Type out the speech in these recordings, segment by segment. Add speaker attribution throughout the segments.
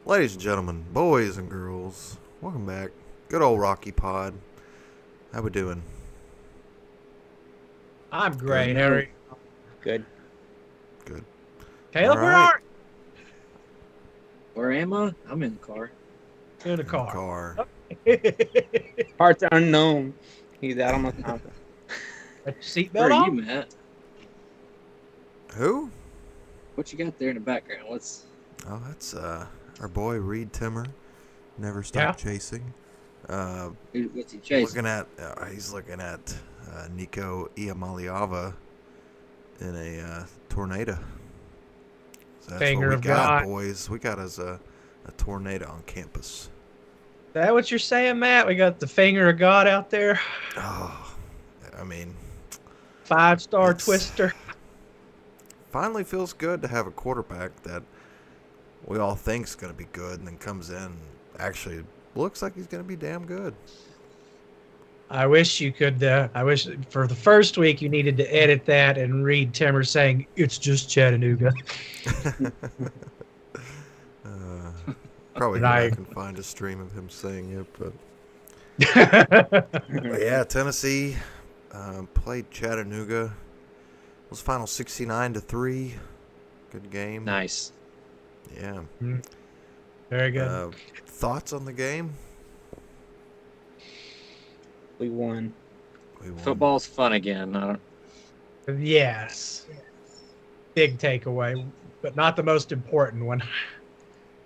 Speaker 1: Ladies and gentlemen, boys and girls, welcome back. Good old Rocky Pod. How we doing?
Speaker 2: I'm
Speaker 1: Good.
Speaker 2: great, Harry.
Speaker 3: Good.
Speaker 1: Good.
Speaker 2: Caleb,
Speaker 1: All
Speaker 2: where
Speaker 1: right.
Speaker 2: are
Speaker 3: Where am I? I'm in the car.
Speaker 2: you? In the
Speaker 1: In the
Speaker 2: car.
Speaker 1: car.
Speaker 3: Parts unknown. He's out on the top.
Speaker 2: Got your seatbelt
Speaker 4: Where are you,
Speaker 2: on?
Speaker 4: Matt?
Speaker 1: Who?
Speaker 4: What you got there in the background? What's
Speaker 1: Oh, that's our boy Reed Timmer. Never stop chasing.
Speaker 4: what's he chasing?
Speaker 1: He's looking at Nico Iamaliava in a tornado. So that's
Speaker 2: Finger
Speaker 1: what we
Speaker 2: of
Speaker 1: got,
Speaker 2: God.
Speaker 1: boys. We got us a tornado on campus.
Speaker 2: Is that what you're saying, Matt? We got the finger of God out there.
Speaker 1: Oh, I mean,
Speaker 2: 5-star
Speaker 1: it's-
Speaker 2: twister.
Speaker 1: finally feels good to have a quarterback that we all think's going to be good and then comes in and actually looks like he's going to be damn good.
Speaker 2: I wish you could. I wish for the first week you needed to edit that and read Timmer saying it's just Chattanooga.
Speaker 1: Probably
Speaker 2: And
Speaker 1: go
Speaker 2: I-
Speaker 1: back and find a stream of him saying it, but
Speaker 2: That's
Speaker 1: yeah, Tennessee played Chattanooga. It was final 69-3. Good game.
Speaker 4: Nice.
Speaker 1: Yeah.
Speaker 2: Very good.
Speaker 1: Thoughts on the game?
Speaker 3: We won.
Speaker 1: We won.
Speaker 4: Football's fun again. I don't,
Speaker 2: Yes. Big takeaway, but not the most important one.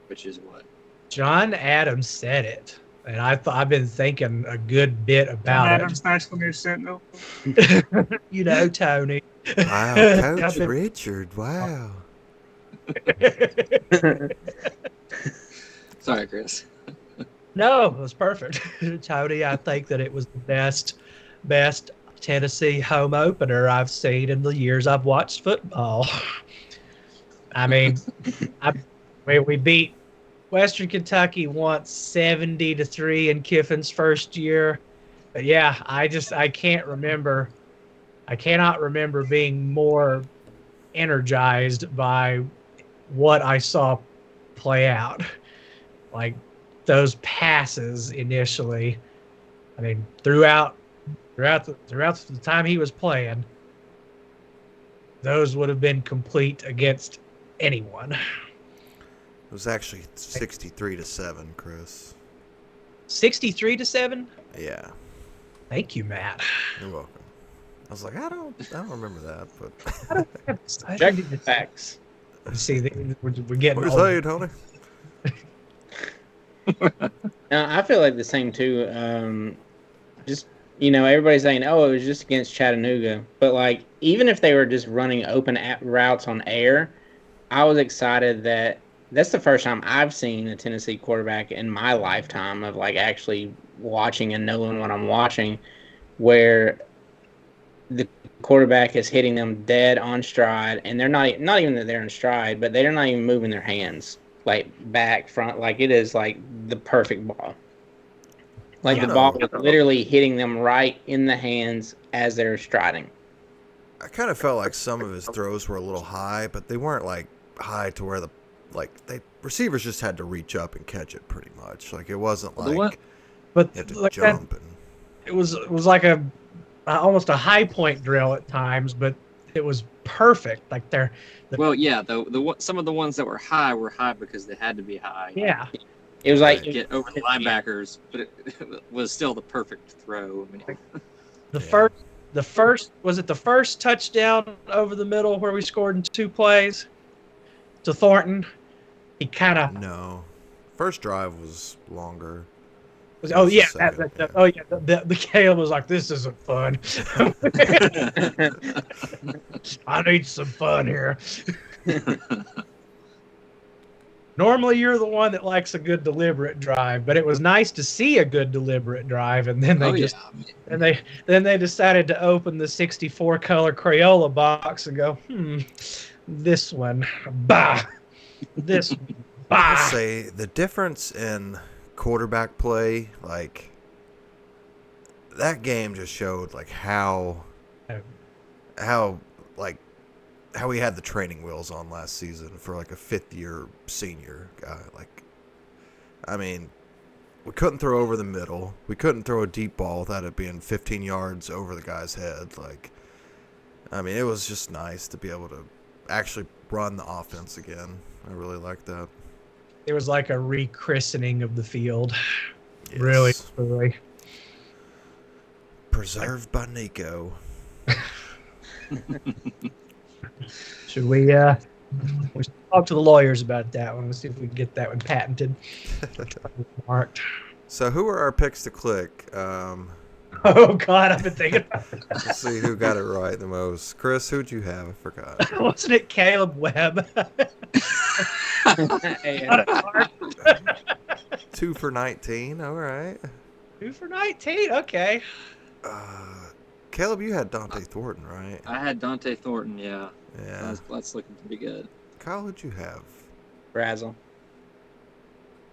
Speaker 4: which is what?
Speaker 2: John Adams said it, and I've been thinking a good bit about
Speaker 5: Adams National Sentinel.
Speaker 2: it. You know, Tony.
Speaker 1: Wow,
Speaker 2: I've
Speaker 1: Coach
Speaker 2: been-
Speaker 1: Richard. Wow.
Speaker 4: Sorry, Chris.
Speaker 2: No, it was perfect. Tony, I think that it was the best Tennessee home opener I've seen in the years I've watched football. I mean, we beat Western Kentucky once 70-3 in Kiffin's first year. But yeah, I cannot remember being more energized by what I saw play out. Like those passes initially. I mean, throughout the time he was playing, those would have been complete against anyone.
Speaker 1: It was actually 63-7, Chris.
Speaker 2: 63-7.
Speaker 1: Yeah.
Speaker 2: Thank you, Matt.
Speaker 1: You're welcome. I was like, I don't remember that, but
Speaker 3: Check the facts.
Speaker 2: See, we're getting
Speaker 1: what do you
Speaker 2: old.
Speaker 1: say, Tony?
Speaker 3: Now, I feel like the same too. Just everybody's saying, "Oh, it was just against Chattanooga," but like even if they were just running open routes on air, I was excited that that's the first time I've seen a Tennessee quarterback in my lifetime of like actually watching and knowing what I'm watching, where the quarterback is hitting them dead on stride, and they're not even that they're in stride, but they're not even moving their hands like back, front, like it is like the perfect ball. Like
Speaker 1: I
Speaker 3: the ball
Speaker 1: know.
Speaker 3: is literally hitting them right in the hands as they're striding.
Speaker 1: I kind of felt like some of his throws were a little high, but they weren't like high to where receivers just had to reach up and catch it pretty much. Like it wasn't
Speaker 4: The
Speaker 1: like
Speaker 4: one-
Speaker 2: But
Speaker 1: you had to
Speaker 2: like that,
Speaker 1: jump and
Speaker 2: it was like almost a high point drill at times, but it was perfect. Like
Speaker 4: Well, yeah. Some of the ones that were high because they had to be high.
Speaker 2: yeah.
Speaker 3: It was like
Speaker 4: To get over the linebackers, but it was still the perfect throw. I mean,
Speaker 2: The first was it the first touchdown over the middle where we scored in 2 plays to Thornton. He kind of
Speaker 1: no. First drive was longer.
Speaker 2: oh yeah,
Speaker 1: Second, yeah.
Speaker 2: oh yeah. The Caleb was like, this isn't fun. I need some fun here. Normally, you're the one that likes a good deliberate drive, but it was nice to see a good deliberate drive, and then they then they decided to open the 64 color Crayola box and go, this one, bah, this,
Speaker 1: I'll
Speaker 2: bah.
Speaker 1: say the difference in quarterback play, like that game just showed like how he had the training wheels on last season for like a fifth year senior guy. Like I mean, we couldn't throw over the middle. We couldn't throw a deep ball without it being 15 yards over the guy's head. Like, I mean, it was just nice to be able to actually run the offense again. I really liked that.
Speaker 2: It was like a rechristening of the field.
Speaker 1: Yes.
Speaker 2: Really, really.
Speaker 1: Preserved by Nico.
Speaker 2: Should we should talk to the lawyers about that one? Let's see if we can get that one patented. Marked.
Speaker 1: So who were our picks to click?
Speaker 2: Oh God, I've been thinking about it.
Speaker 1: Let's see who got it right the most. Chris, who'd you have? I forgot.
Speaker 2: Wasn't it Caleb Webb?
Speaker 3: Yeah.
Speaker 1: 2 for 19. All right.
Speaker 2: 2 for 19. Okay.
Speaker 1: Caleb, you had Dante Thornton, right?
Speaker 4: I had Dante Thornton, yeah.
Speaker 1: Yeah.
Speaker 4: That's looking pretty good.
Speaker 1: Kyle, who'd you have?
Speaker 3: Brazel.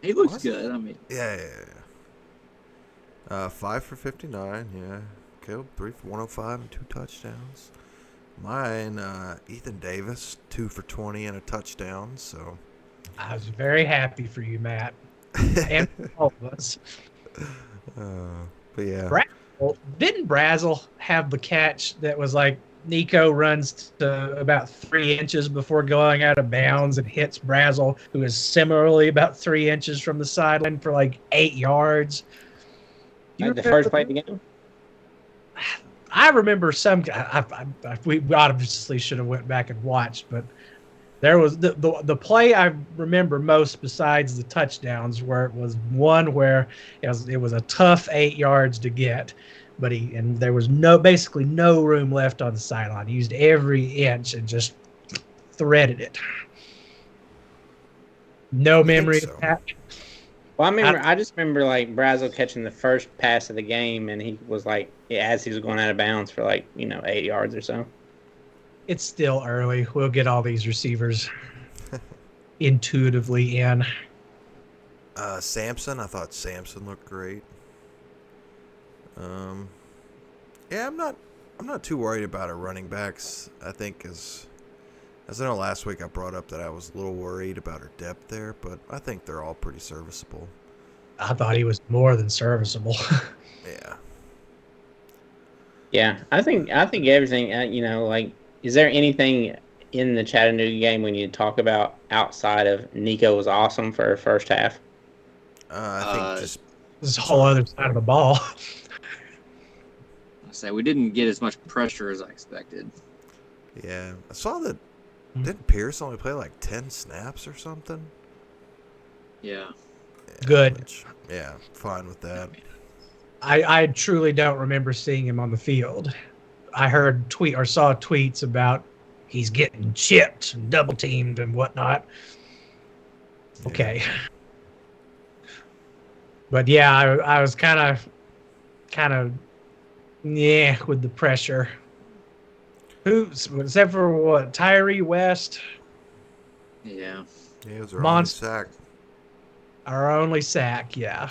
Speaker 4: He looks
Speaker 1: Was
Speaker 4: good. I mean,
Speaker 1: Yeah. 5 for 59. Yeah. Caleb, 3 for 105 and 2 touchdowns. Mine, Ethan Davis, 2 for 20 and a touchdown. So.
Speaker 2: I was very happy for you, Matt, and for all of us.
Speaker 1: But yeah.
Speaker 2: Didn't Brazel have the catch that was like Nico runs to about 3 inches before going out of bounds and hits Brazel, who is similarly about 3 inches from the sideline for like 8 yards?
Speaker 3: Like the first play of the game?
Speaker 2: I remember some. We obviously should have went back and watched, but there was the play I remember most besides the touchdowns, where it was one where it was a tough 8 yards to get, but there was basically no room left on the sideline. He used every inch and just threaded it. No memory of that.
Speaker 3: Well, I just remember like Brazel catching the first pass of the game, and he was like, as he was going out of bounds for 8 yards or so.
Speaker 2: It's still early. We'll get all these receivers intuitively in.
Speaker 1: Samson, I thought Samson looked great. Yeah, I'm not too worried about our running backs. I think as I know last week I brought up that I was a little worried about our depth there, but I think they're all pretty serviceable.
Speaker 2: I thought he was more than serviceable.
Speaker 1: Yeah.
Speaker 3: Yeah, I think everything. Is there anything in the Chattanooga game when you talk about outside of Nico was awesome for her first half?
Speaker 1: I think just
Speaker 2: This is a whole other side of the ball.
Speaker 4: I say we didn't get as much pressure as I expected.
Speaker 1: yeah. I saw that didn't Pierce only play like 10 snaps or something?
Speaker 4: Yeah.
Speaker 2: Good.
Speaker 1: Yeah, fine with that.
Speaker 2: I truly don't remember seeing him on the field. I saw tweets about he's getting chipped and double teamed and whatnot. Okay. But yeah, I was kind of with the pressure. Except for what, Tyree West,
Speaker 4: Yeah.
Speaker 1: Yeah, it was our only sack.
Speaker 2: our only sack. Yeah.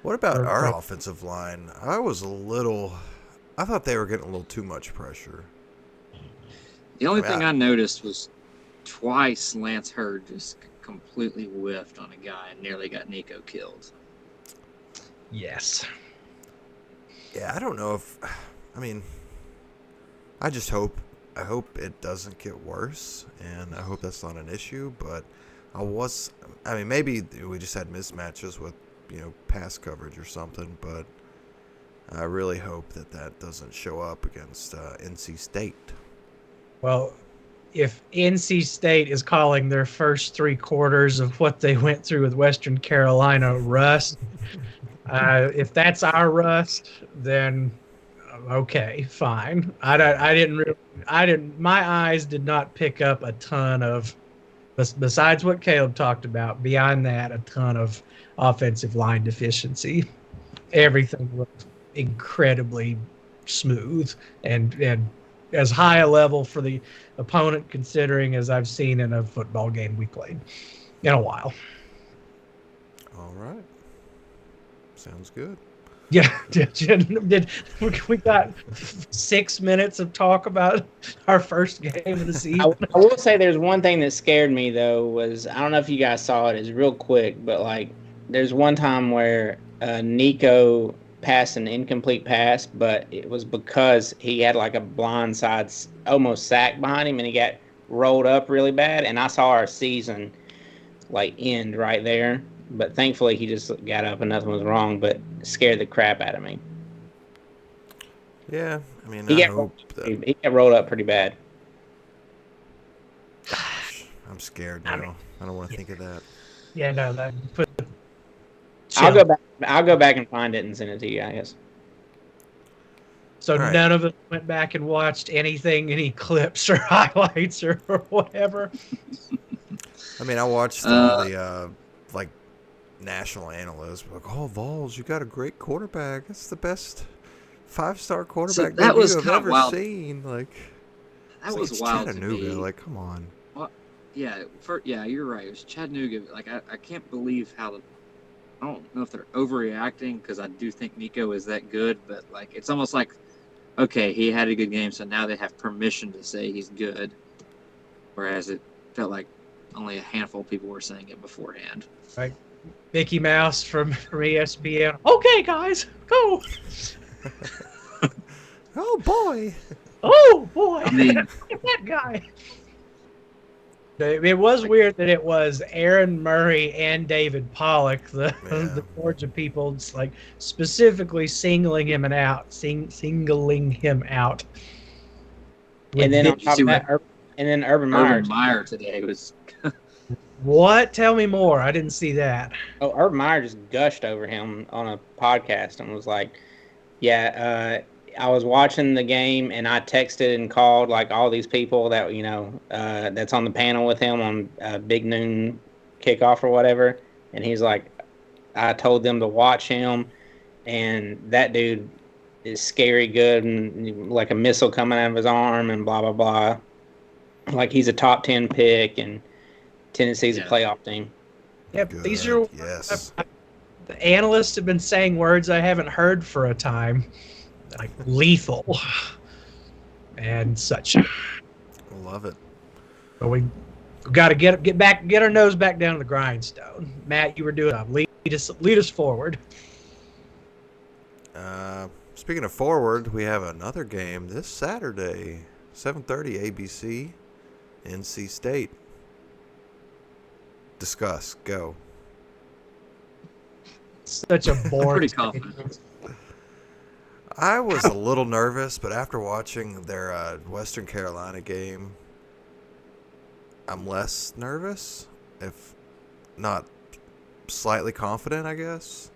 Speaker 1: What about
Speaker 2: Or-
Speaker 1: our
Speaker 2: or-
Speaker 1: offensive line? I thought they were getting a little too much pressure.
Speaker 4: The only
Speaker 1: Yeah.
Speaker 4: thing I noticed was twice Lance Hurd just completely whiffed on a guy and nearly got Nico killed.
Speaker 2: Yes.
Speaker 1: Yeah, I don't know if I hope it doesn't get worse, and I hope that's not an issue, but maybe we just had mismatches with, pass coverage or something, but I really hope that doesn't show up against NC State.
Speaker 2: Well, if NC State is calling their first 3 quarters of what they went through with Western Carolina rust, if that's our rust, then okay, fine. My eyes did not pick up a ton of, besides what Caleb talked about, beyond that, a ton of offensive line deficiency. Everything looked incredibly smooth and as high a level for the opponent considering as I've seen in a football game we played in a while.
Speaker 1: All right. Sounds good.
Speaker 2: Yeah, we got 6 minutes of talk about our first game of the season.
Speaker 3: I will say there's one thing that scared me though was I don't know if you guys saw it. It's real quick, but there's one time where Nico passed an incomplete pass, but it was because he had like a blind side almost sack behind him, and he got rolled up really bad. And I saw our season like end right there. But thankfully, he just got up and nothing was wrong. But it scared the crap out of me.
Speaker 1: Yeah, I mean,
Speaker 3: He
Speaker 1: I
Speaker 3: got
Speaker 1: hope that.
Speaker 3: he got rolled up pretty bad.
Speaker 1: Gosh, I'm scared
Speaker 2: I
Speaker 1: now.
Speaker 2: mean,
Speaker 1: I don't want to think of that.
Speaker 2: Yeah, no, that. But
Speaker 3: I'll
Speaker 2: chill.
Speaker 3: go back. I'll go back and find it and send it to you, I guess.
Speaker 2: So
Speaker 1: All right.
Speaker 2: none of us went back and watched anything, any clips or highlights or whatever.
Speaker 1: I mean, I watched all the like national analysts like, "Oh, Vols, you got a great quarterback. That's the best 5-star quarterback
Speaker 4: that
Speaker 1: debut
Speaker 4: was
Speaker 1: I've
Speaker 4: kinda
Speaker 1: ever
Speaker 4: wild.
Speaker 1: seen." Like,
Speaker 4: That
Speaker 1: it's
Speaker 4: was wild to
Speaker 1: Chattanooga.
Speaker 4: me.
Speaker 1: Like, come on.
Speaker 4: Yeah, you're right. It was Chattanooga. Like, I can't believe I don't know if they're overreacting because I do think Nico is that good, but like, it's almost like, okay, he had a good game, so now they have permission to say he's good. Whereas it felt like only a handful of people were saying it beforehand.
Speaker 2: Right. Mickey Mouse from ESPN. Okay, guys, go.
Speaker 1: Oh boy.
Speaker 2: Oh boy,
Speaker 4: I mean,
Speaker 2: that guy. It was weird that it was Aaron Murray and David Pollock, the
Speaker 1: Yeah.
Speaker 2: Georgia people, just like specifically singling him out.
Speaker 3: And then on
Speaker 4: Did you
Speaker 3: top
Speaker 4: see
Speaker 3: of
Speaker 4: what
Speaker 3: that, Urban Meyer.
Speaker 4: Urban Meyer today was?
Speaker 2: What? Tell me more. I didn't see that.
Speaker 3: Oh, Urban Meyer just gushed over him on a podcast and was like, "Yeah, I was watching the game and I texted and called like all these people that that's on the panel with him on Big Noon kickoff or whatever." And he's like, "I told them to watch him, and that dude is scary good and like a missile coming out of his arm and blah blah blah. Like he's a top 10 pick and Tennessee's a playoff team."
Speaker 2: Yep,
Speaker 1: Good.
Speaker 2: these are
Speaker 1: Yes.
Speaker 2: the analysts have been saying words I haven't heard for a time, like lethal and such.
Speaker 1: Love it.
Speaker 2: But we got to get our nose back down to the grindstone. Matt, you were doing a lead us forward.
Speaker 1: Speaking of forward, we have another game this Saturday, 7:30 ABC, NC State. Discuss. Go.
Speaker 2: Such a boring.
Speaker 4: Pretty confident.
Speaker 1: I was a little nervous, but after watching their Western Carolina game, I'm less nervous, if not slightly confident, I guess.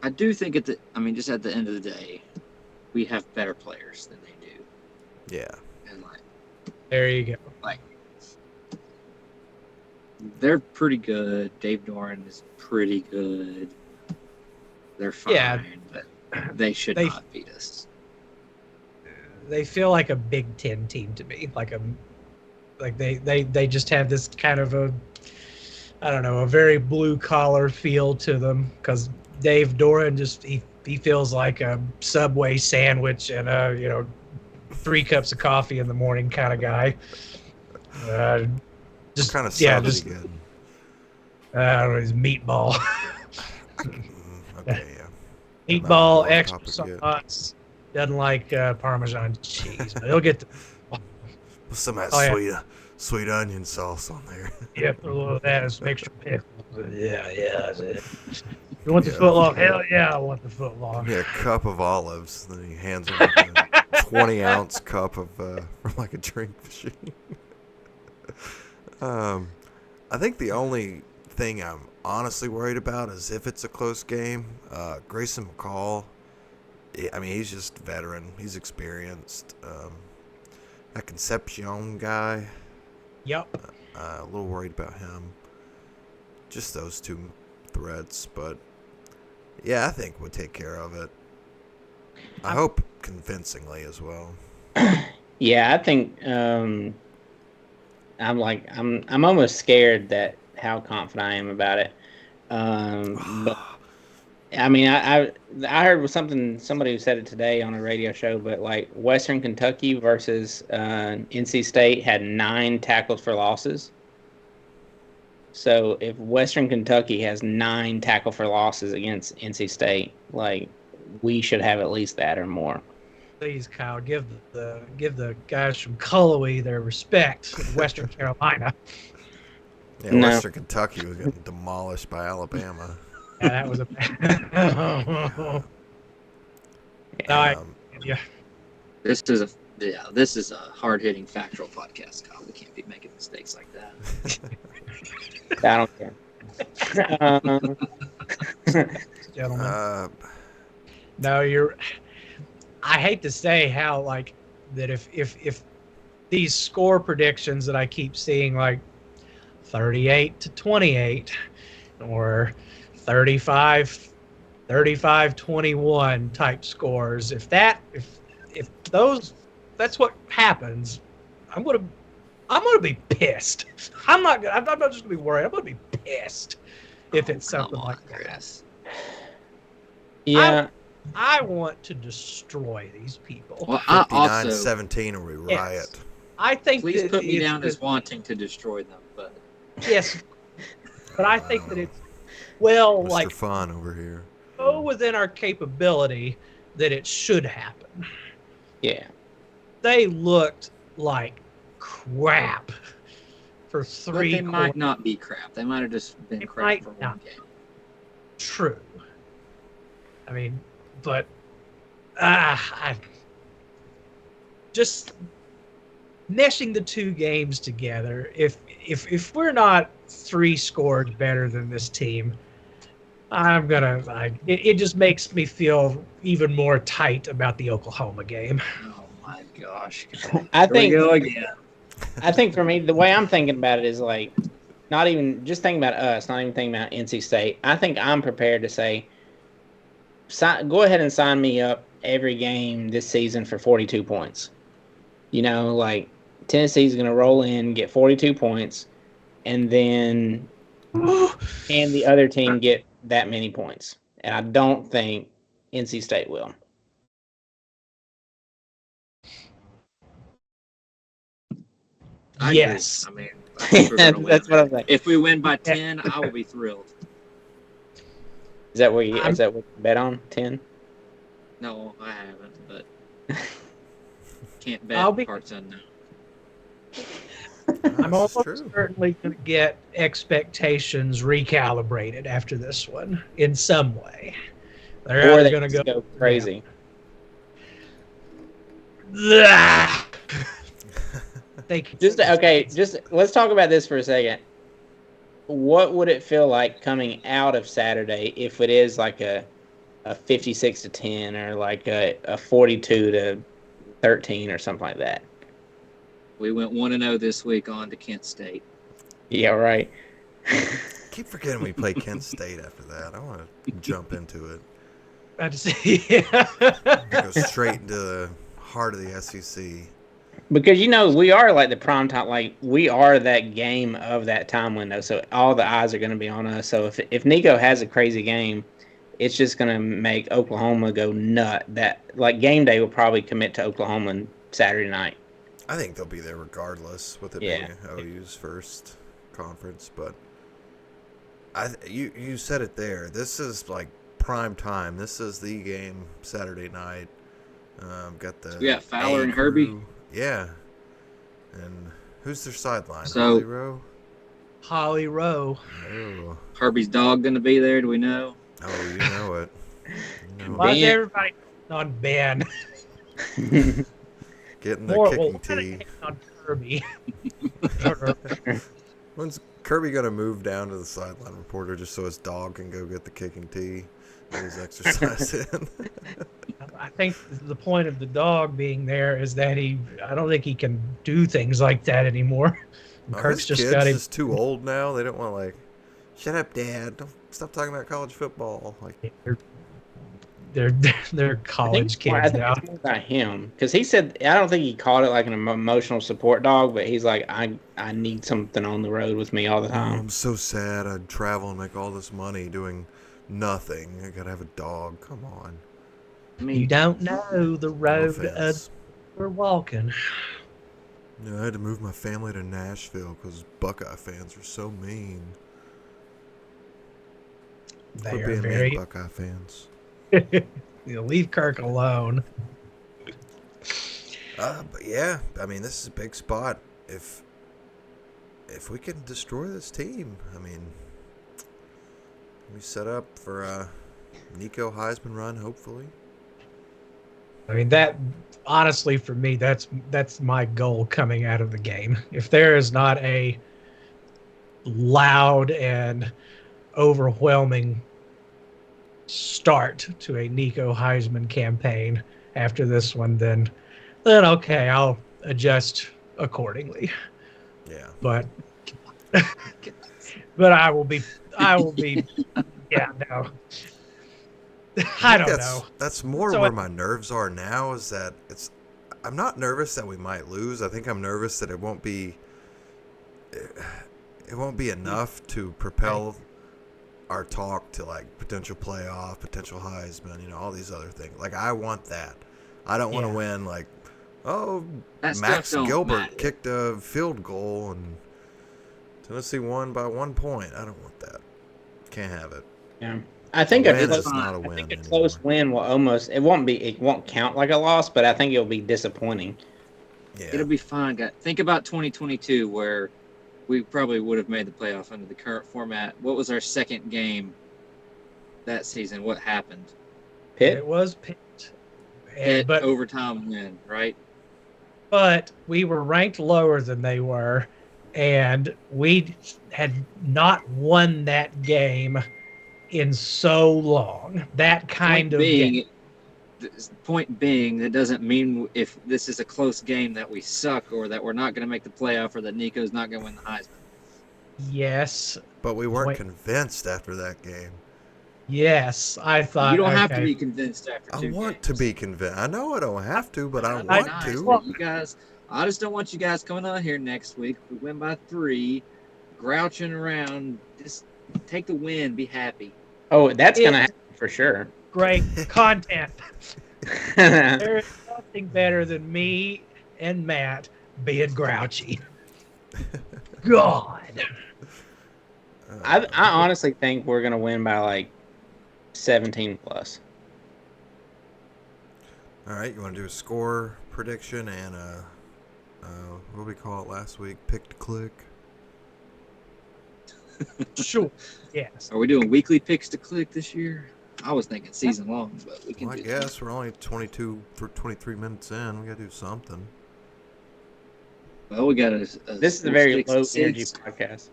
Speaker 4: I do think just at the end of the day, we have better players than they do.
Speaker 1: Yeah.
Speaker 4: And like,
Speaker 2: There you go.
Speaker 4: like they're pretty good. Dave Doran is pretty good. They're fine,
Speaker 2: Yeah.
Speaker 4: but they should
Speaker 2: They-
Speaker 4: not beat us.
Speaker 2: They feel like a Big Ten team to me. Like they just have this kind of a very blue collar feel to them because Dave Doran he feels like a Subway sandwich and 3 cups of coffee in the morning kind of guy.
Speaker 1: What kind of sub is he getting?
Speaker 2: I don't know, his meatball.
Speaker 1: Okay, yeah.
Speaker 2: Meatball,
Speaker 1: Not a
Speaker 2: extra
Speaker 1: topic yet.
Speaker 2: sauce. Doesn't like Parmesan cheese, but he'll get
Speaker 1: With some of
Speaker 2: Oh, yeah.
Speaker 1: that sweet onion sauce on there.
Speaker 2: put a little of that and some extra pickles. Yeah. That's it. You want the
Speaker 1: Yeah.
Speaker 2: foot long? Hell yeah, I want the foot long.
Speaker 1: Yeah, a cup of olives. Then he hands him like a 20-ounce cup of from like a drink machine. I think the only thing I'm honestly worried about is if it's a close game. Grayson McCall, he's just a veteran. He's experienced. That Concepcion guy,
Speaker 2: Yep.
Speaker 1: a little worried about him. Just those two threats, but yeah, I think we'll take care of it. I hope convincingly as well.
Speaker 3: Yeah, I think I'm almost scared that how confident I am about it. But I mean, I heard somebody who said it today on a radio show, but like Western Kentucky versus NC State had 9 tackles for losses. So if Western Kentucky has 9 tackle for losses against NC State, like we should have at least that or more.
Speaker 2: Please, Kyle, give the guys from Cullowhee their respect in Western Carolina.
Speaker 1: Yeah,
Speaker 3: No.
Speaker 1: Western Kentucky was getting demolished by Alabama.
Speaker 2: Yeah, that was a bad. Yeah.
Speaker 4: This is a hard hitting factual podcast, Kyle. We can't be making mistakes like that.
Speaker 3: I don't care.
Speaker 2: Gentlemen. No, I hate to say how like that if these score predictions that I keep seeing like 38-28 or 35-21 type scores, if those that's what happens, I'm gonna be pissed. I'm not just gonna be worried. I'm gonna be pissed if it's something like
Speaker 4: Chris.
Speaker 3: Yeah.
Speaker 2: I want to destroy these people.
Speaker 4: Well, I also
Speaker 1: 59-17 and we riot.
Speaker 2: I think
Speaker 4: please
Speaker 2: that
Speaker 4: put me down
Speaker 2: it's-
Speaker 4: as wanting to destroy them, but
Speaker 2: yes, but I think that it's well
Speaker 1: Mr.
Speaker 2: like
Speaker 1: Fun over here.
Speaker 2: so within our capability that it should happen.
Speaker 3: Yeah.
Speaker 2: They looked like crap for
Speaker 4: but
Speaker 2: three.
Speaker 4: they might not be crap. They might have just been
Speaker 2: They
Speaker 4: crap
Speaker 2: might
Speaker 4: for one
Speaker 2: not.
Speaker 4: game.
Speaker 2: True. I mean, but just meshing the two games together. If we're not 3 scores better than this team, it just makes me feel even more tight about the Oklahoma game.
Speaker 4: Oh my gosh!
Speaker 3: I
Speaker 4: Here we
Speaker 3: think
Speaker 4: go again.
Speaker 3: I think for me, the way I'm thinking about it is like not even just thinking about us, not even thinking about NC State. I think I'm prepared to say, go ahead and sign me up every game this season for 42 points. You know, like Tennessee's going to roll in, get 42 points, and then and the other team get that many points. And I don't think NC State will.
Speaker 2: Yes.
Speaker 4: I mean, I think we're gonna win.
Speaker 3: That's what I'm saying.
Speaker 4: If we win by 10, I will be thrilled.
Speaker 3: Is that what you bet on? 10?
Speaker 4: No, I haven't, but can't
Speaker 2: I'll
Speaker 4: bet
Speaker 2: be-
Speaker 4: parts unknown.
Speaker 2: I'm
Speaker 1: This is
Speaker 2: almost
Speaker 1: true.
Speaker 2: certainly going to get expectations recalibrated after this one in some way. They're
Speaker 3: Or
Speaker 2: either
Speaker 3: they
Speaker 2: going to
Speaker 3: just
Speaker 2: go
Speaker 3: go crazy.
Speaker 2: Thank you.
Speaker 3: Just let's talk about this for a second. What would it feel like coming out of Saturday if it is like a 56-10 or like a 42-13 or something like that?
Speaker 4: We went 1-0 this week on to Kent State.
Speaker 3: Yeah, right.
Speaker 1: Keep forgetting we play Kent State after that. I want to jump into it.
Speaker 2: I just yeah.
Speaker 1: Go straight into the heart of the SEC.
Speaker 3: Because we are like the prime time, like we are that game of that time window. So all the eyes are going to be on us. So if Nico has a crazy game, it's just going to make Oklahoma go nut. That like game day will probably commit to Oklahoma Saturday night.
Speaker 1: I think they'll be there regardless with it
Speaker 3: Yeah.
Speaker 1: being OU's first conference. But you said it there. This is like prime time. This is the game Saturday night. Got the
Speaker 4: We got Fowler
Speaker 1: A
Speaker 4: and Herbie.
Speaker 1: crew. Yeah. And who's their sideline?
Speaker 4: So-
Speaker 1: Holly Rowe?
Speaker 2: Holly Rowe.
Speaker 1: Oh.
Speaker 4: Herbie's dog going to be there? Do we know?
Speaker 1: Oh, you know it. You know
Speaker 2: Why
Speaker 1: it.
Speaker 2: is everybody on Ben?
Speaker 1: Getting the
Speaker 2: More
Speaker 1: kicking
Speaker 2: well,
Speaker 1: tee.
Speaker 2: on Kirby.
Speaker 1: When's Kirby gonna move down to the sideline reporter just so his dog can go get the kicking tee that he's exercising?
Speaker 2: I think the point of the dog being there is that I don't think he can do things like that anymore.
Speaker 1: Are
Speaker 2: Kirk's
Speaker 1: his
Speaker 2: just
Speaker 1: kids
Speaker 2: got him.
Speaker 1: just too old now? They don't want to like, shut up, Dad. Don't stop talking about college football. Like,
Speaker 2: They're college
Speaker 3: I
Speaker 2: kids
Speaker 3: think
Speaker 2: now.
Speaker 3: it's more about him because he said I don't think he called it like an emotional support dog, but he's like I need something on the road with me all the
Speaker 1: oh,
Speaker 3: time.
Speaker 1: I'm so sad. I'd travel and make all this money doing nothing. I gotta have a dog. Come on.
Speaker 4: I mean,
Speaker 2: You don't know the
Speaker 1: No
Speaker 2: road
Speaker 1: offense.
Speaker 2: we're walking.
Speaker 1: No, I had to move my family to Nashville because Buckeye fans are so mean.
Speaker 2: They
Speaker 1: Quit
Speaker 2: are
Speaker 1: being mean,
Speaker 2: very.
Speaker 1: Buckeye fans.
Speaker 2: Leave Kirk alone.
Speaker 1: But yeah, I mean, this is a big spot. If we can destroy this team, I mean, we set up for a Nico Heisman run, hopefully.
Speaker 2: I mean, that honestly for me, that's my goal coming out of the game. If there is not a loud and overwhelming start to a Nico Heisman campaign after this one, then okay, I'll adjust accordingly.
Speaker 1: Yeah.
Speaker 2: But but I will be yeah, no.
Speaker 1: I
Speaker 2: I
Speaker 1: think
Speaker 2: don't know.
Speaker 1: that's more
Speaker 2: So
Speaker 1: where my nerves are now. Is that I'm not nervous that we might lose. I think I'm nervous that it won't be enough to propel our talk to like potential playoff, potential Heisman, all these other things. Like I want that. I don't want to win like, oh,
Speaker 4: That stuff
Speaker 1: Max
Speaker 4: don't
Speaker 1: Gilbert
Speaker 4: matter.
Speaker 1: kicked a field goal and Tennessee won by 1 point. I don't want that. Can't have it.
Speaker 3: Yeah. I
Speaker 1: A
Speaker 3: think
Speaker 1: win
Speaker 3: close,
Speaker 1: is not a
Speaker 3: I
Speaker 1: win
Speaker 3: think a
Speaker 1: anymore.
Speaker 3: close win will it won't count like a loss, but I think it'll be disappointing.
Speaker 1: Yeah.
Speaker 4: It'll be fine, guys. Think about 2022, where we probably would have made the playoff under the current format. What was our second game that season? What happened?
Speaker 3: Pitt?
Speaker 2: it was picked.
Speaker 4: Hit
Speaker 2: But
Speaker 4: overtime win, right?
Speaker 2: we were ranked lower than they were, and we had not won that game in so long. That kind
Speaker 4: Point
Speaker 2: of game.
Speaker 4: being, point being, that doesn't mean if this is a close game that we suck or that we're not going to make the playoff or that Nico's not going to win the Heisman.
Speaker 2: Yes.
Speaker 1: But we weren't
Speaker 2: Point.
Speaker 1: convinced after that game.
Speaker 2: Yes, I thought.
Speaker 4: You don't have to
Speaker 2: okay,
Speaker 4: be convinced after
Speaker 1: I
Speaker 4: two
Speaker 1: want
Speaker 4: games.
Speaker 1: to be convinced. I know I don't have to, but I
Speaker 4: That'd be
Speaker 1: want
Speaker 4: nice,
Speaker 1: to.
Speaker 4: but you guys, I just don't want you guys coming on here next week. We win by 3, grouching around. Just take the win, be happy.
Speaker 3: Oh, that's gonna happen for sure.
Speaker 2: great content. There is nothing better than me and Matt being grouchy. God.
Speaker 3: I honestly think we're gonna win by like 17 plus.
Speaker 1: All right, you want to do a score prediction and what did we call it last week? Pick to click.
Speaker 2: Sure. Yes.
Speaker 4: Are we doing weekly picks to click this year? I was thinking season long, but we can
Speaker 1: Well, I
Speaker 4: do
Speaker 1: guess we're only 23 minutes in. We got to do something.
Speaker 4: that. Well, we got a
Speaker 3: This is a very low
Speaker 4: 66.
Speaker 3: energy podcast.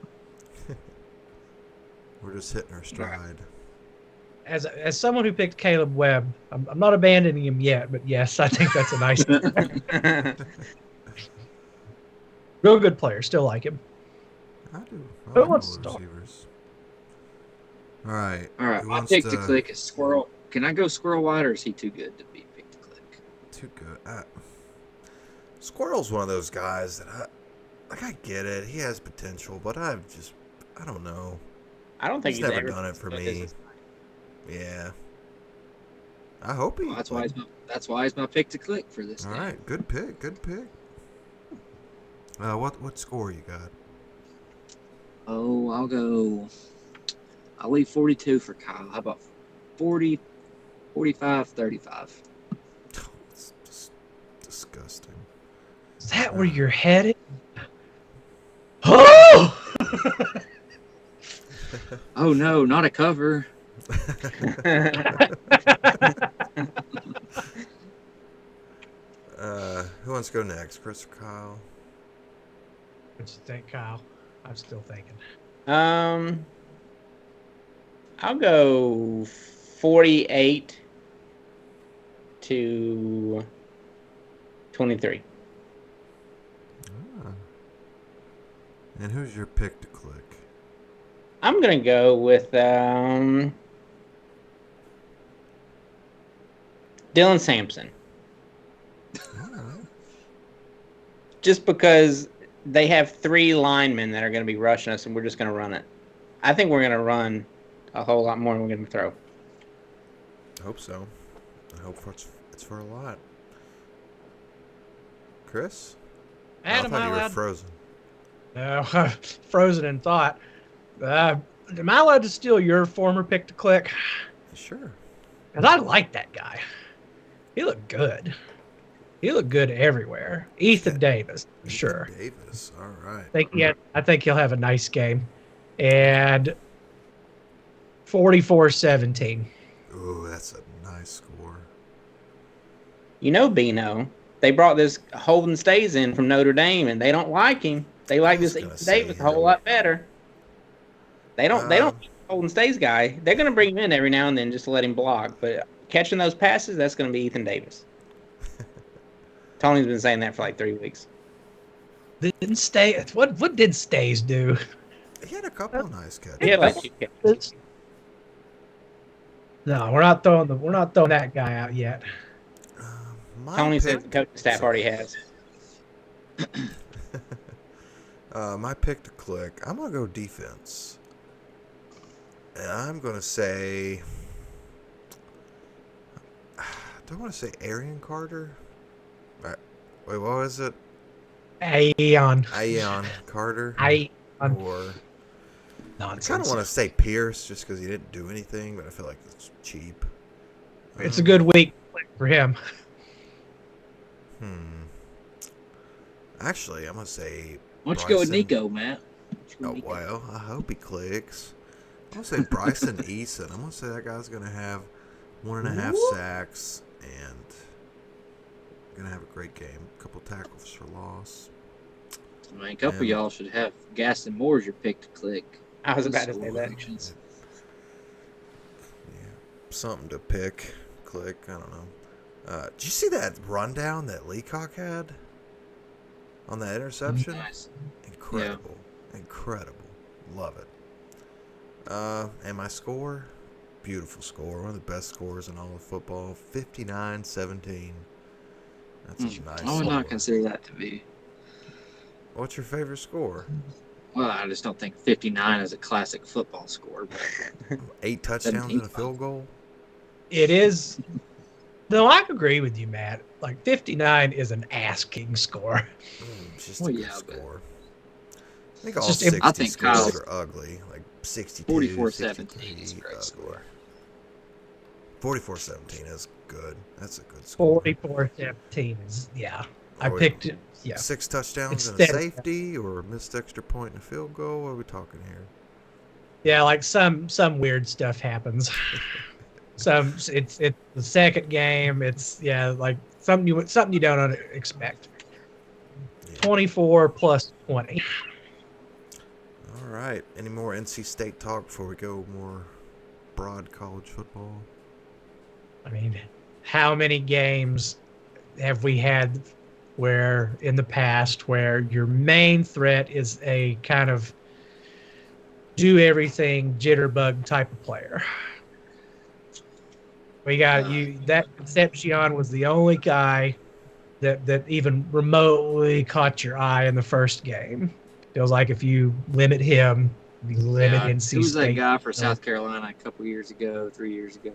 Speaker 1: We're just hitting our stride.
Speaker 2: As someone who picked Caleb Webb, I'm not abandoning him yet, but yes, I think that's a nice, real good player. Still like him.
Speaker 1: I do.
Speaker 2: Who
Speaker 1: I like
Speaker 2: wants
Speaker 1: all
Speaker 2: to
Speaker 1: the
Speaker 2: start?
Speaker 1: receivers. All right.
Speaker 4: All right,
Speaker 1: Who
Speaker 4: my
Speaker 1: wants
Speaker 4: pick to click is Squirrel. Can I go Squirrel White, or is he too good to be pick to click?
Speaker 1: Too good. Squirrel's one of those guys that I get it. He has potential, but I don't know.
Speaker 3: I don't think
Speaker 1: He's
Speaker 3: he's
Speaker 1: never
Speaker 3: ever
Speaker 1: done it for
Speaker 3: put
Speaker 1: me.
Speaker 3: his-
Speaker 1: Yeah. I hope he.
Speaker 4: Well, that's why he's my pick to click for this
Speaker 1: All
Speaker 4: game.
Speaker 1: right. Good pick. Good pick. What score you got?
Speaker 4: Oh, I'll leave 42 for Kyle. How about 40, 45, 35?
Speaker 1: It's just disgusting.
Speaker 2: Is that where you're headed? Oh!
Speaker 4: Oh no, not a cover.
Speaker 1: Who wants to go next? Chris or Kyle?
Speaker 2: What you think, Kyle? I'm still thinking.
Speaker 3: I'll go 48 to 23.
Speaker 1: And who's your pick to click?
Speaker 3: I'm gonna go with Dylan Sampson.
Speaker 1: All right.
Speaker 3: Just because they have 3 linemen that are going to be rushing us, and we're just going to run it. I think we're going to run a whole lot more than we're going to throw.
Speaker 1: I hope so. I hope it's for a lot. Chris?
Speaker 2: Adam,
Speaker 1: I thought
Speaker 2: I
Speaker 1: you were
Speaker 2: allowed?
Speaker 1: frozen.
Speaker 2: No, frozen in thought. am I allowed to steal your former pick to click?
Speaker 1: Sure.
Speaker 2: Because I like that guy. He looked good. He looked good everywhere. Ethan Davis, for
Speaker 1: Ethan
Speaker 2: sure.
Speaker 1: Davis. All right.
Speaker 2: I think he'll have a nice game. And 44-17.
Speaker 1: Ooh, that's a nice score.
Speaker 3: You know, Bino, they brought this Holden Stays in from Notre Dame, and they don't like him. They like
Speaker 1: was
Speaker 3: this
Speaker 1: gonna
Speaker 3: Ethan
Speaker 1: say
Speaker 3: Davis a whole
Speaker 1: him.
Speaker 3: lot better. They don't. They don't
Speaker 1: Um,
Speaker 3: like Holden Stays guy. They're going to bring him in every now and then just to let him block. But catching those passes, that's going to be Ethan Davis. Tony's been saying that for like 3 weeks.
Speaker 2: Didn't stay. What did Stays do?
Speaker 1: He had a couple of nice catches.
Speaker 3: Yeah, like
Speaker 2: No, we're not throwing that guy out yet.
Speaker 1: My
Speaker 3: Tony
Speaker 1: pick,
Speaker 3: said the coaching staff already has.
Speaker 1: my pick to click. I'm gonna go defense, and I'm gonna say. Do I want to say Arian Carter? Wait, what was it?
Speaker 2: Aeon.
Speaker 1: Ion Carter?
Speaker 2: Aeon.
Speaker 1: Or I kind
Speaker 2: Nonsense.
Speaker 1: of want to say Pierce just because he didn't do anything, but I feel like it's cheap.
Speaker 2: It's a good week for him.
Speaker 1: Actually, I'm gonna say.
Speaker 4: Why don't you go with
Speaker 1: Bryson-
Speaker 4: Nico, Matt?
Speaker 1: Oh well, I hope he clicks. I'm gonna say Bryson Eason. I'm gonna say that guy's gonna have 1.5 sacks and gonna have a great game. A couple tackles for loss.
Speaker 4: I mean, a couple of y'all should have Gaston Moore as your pick to click.
Speaker 3: I was about to say that.
Speaker 4: Predictions.
Speaker 1: Yeah, something to click. I don't know. Did you see that rundown that Leacock had on that interception?
Speaker 4: Nice.
Speaker 1: Incredible. Love it. And my score? Beautiful score. One of the best scores in all of football. 59-17. That's a nice
Speaker 4: I would
Speaker 1: score.
Speaker 4: not consider that to be.
Speaker 1: What's your favorite score?
Speaker 4: Well, I just don't think 59 is a classic football score. But
Speaker 1: 8 touchdowns and a field goal?
Speaker 2: It is. No, I agree with you, Matt. Like 59 is an ass-kicking score.
Speaker 1: It's just
Speaker 4: Well,
Speaker 1: a good
Speaker 4: yeah, but-
Speaker 1: score. I think all
Speaker 2: just-
Speaker 1: 60
Speaker 4: I think
Speaker 1: scores
Speaker 4: Kyle's-
Speaker 1: are ugly. Like 62,
Speaker 4: 44-17 is a
Speaker 1: 63,
Speaker 4: great score.
Speaker 1: 44-17 is good. That's a good score.
Speaker 2: 44-17 is, yeah. I
Speaker 1: Are we-
Speaker 2: picked it. Yeah.
Speaker 1: 6 touchdowns
Speaker 2: It's
Speaker 1: and a
Speaker 2: steady.
Speaker 1: safety, or a missed extra point and a field goal? What are we talking here?
Speaker 2: Yeah, like some weird stuff happens. It's the second game. It's like something you don't expect.
Speaker 1: Yeah.
Speaker 2: 24 plus 20.
Speaker 1: All right. Any more NC State talk before we go more broad college football?
Speaker 2: I mean, how many games have we had where in the past where your main threat is a kind of do everything jitterbug type of player? We got you. That Concepcion was the only guy that even remotely caught your eye in the first game. Feels like if you limit him, you limit NC
Speaker 4: Who was that
Speaker 2: State.
Speaker 4: guy for South Carolina a couple years ago, 3 years ago?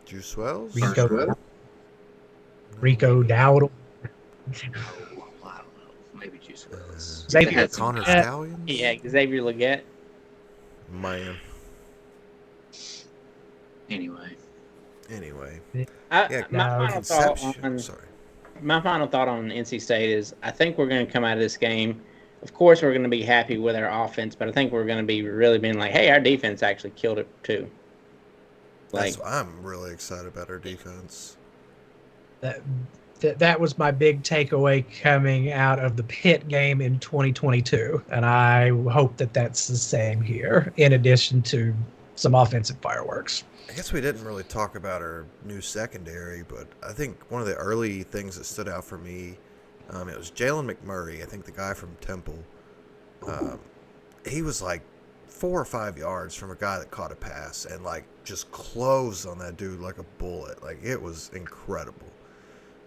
Speaker 1: Juice Wells?
Speaker 2: Rico Dowdle.
Speaker 4: Oh, I don't know. Maybe Juice Wells.
Speaker 2: Xavier
Speaker 4: They had some
Speaker 1: Connor
Speaker 4: guys.
Speaker 1: Stallions?
Speaker 3: Yeah, Xavier Leggett.
Speaker 1: Man.
Speaker 4: Anyway,
Speaker 1: Yeah, Conception. Sorry.
Speaker 3: My final thought on NC State is I think we're going to come out of this game. Of course, we're going to be happy with our offense, but I think we're going to be really being like, hey, our defense actually killed it too. Like,
Speaker 1: I'm really excited about our defense.
Speaker 2: That was my big takeaway coming out of the Pitt game in 2022, and I hope that that's the same here. In addition to some offensive fireworks.
Speaker 1: I guess we didn't really talk about our new secondary, but I think one of the early things that stood out for me, it was Jalen McMurray, I think the guy from Temple. He was like 4 or 5 yards from a guy that caught a pass and like just closed on that dude like a bullet. Like, it was incredible.